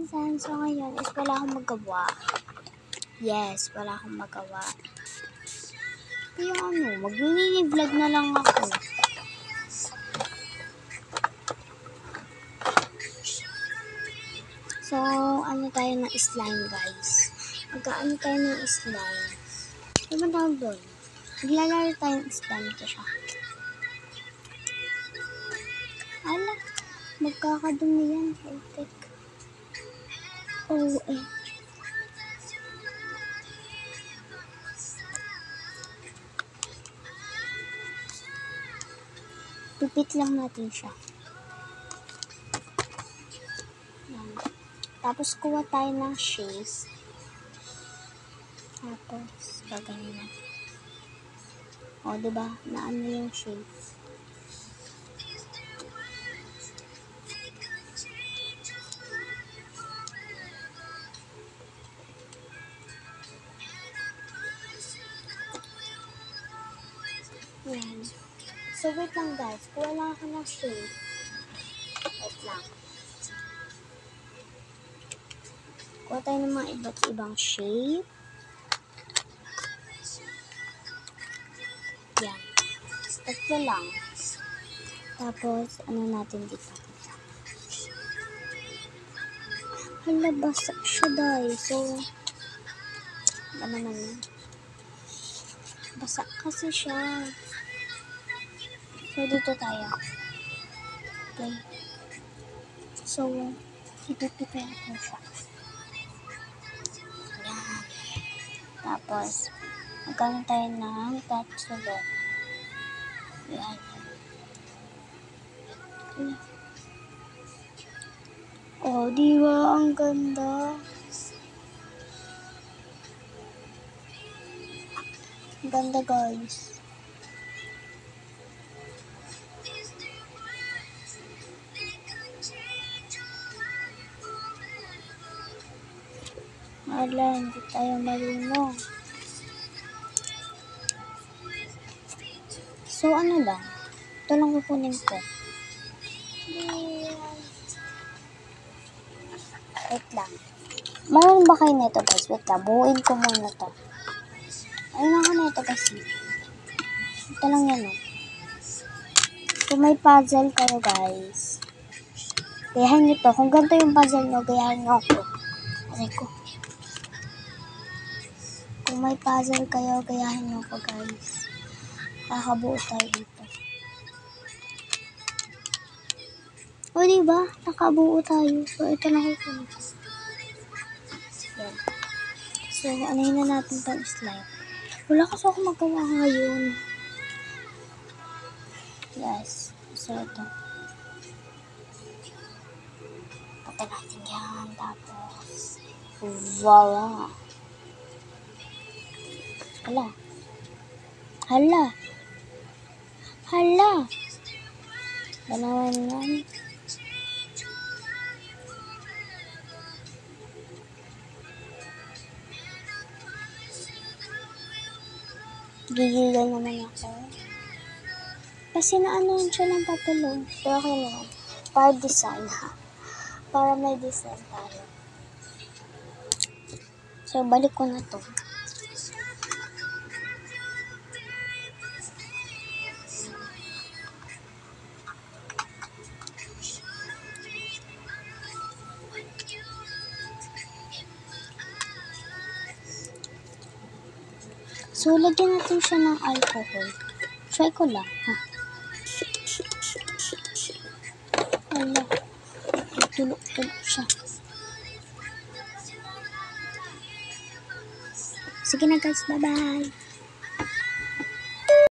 pinsan. So ngayon is wala akong magawa. Yes, wala akong magawa. Kaya mag-mini-vlog na lang ako. So, tayo ng slime, guys. Magkaano tayo ng slime. Ano ba tawag doon? Maglalaro tayo ng slime. Ito siya. Ala, magkakadumi yan. High-tech. Oh, Pipit lang natin siya. Yan. Tapos, kuha tayo ng shape. Tapos, gagawin natin. O, diba? Naano yung shape. Yan. So, wait lang guys. Kuha lang ako ng shape. Wait lang. Kuha tayo ng mga iba't ibang shape. Yan. Tatlo lang. Tapos, natin dito. Hala, basak siya guys. So, ano naman yun? Basak kasi siya. So, dito tayo. Okay. So, ipipit natin siya. Yan. Tapos, magkaroon tayo ng tatlo. Yan. Oh, diba? Ang ganda. Ang ganda, guys. Ala, hindi tayo marunong. So, ano lang? Ito lang kukunin ko. Wait lang. Marunong ba kayo nito, guys? Wait lang. Buuin ko muna to. Ayun ako nito, kasi. Ito lang yan, oh. Kung may puzzle kayo, guys, gayahin nyo to. Kung ganito yung puzzle nyo, gayahin nyo ako. Aray ko. Kung may puzzle kayo, gayahin nyo ako, guys. Kakabuo tayo dito. O, diba? Nakabuo tayo. So, ito na ko. Yan. So, anahin na natin itong slime. Wala kasi ako magawa ngayon. Yes. So, ito. Pati natin yan. Tapos, voila. Hala. Hala. Hala. Ganawan yan. Gigilan naman ako. Kasi naanoan siya ng papel. Pero okay naman. Para design ha. Para may design tayo. So, balik ko na to. So, lagyan natin siya ng alcohol. Try ko lang, ha? Hala. Tulok-tulok siya. Sige na guys, bye-bye.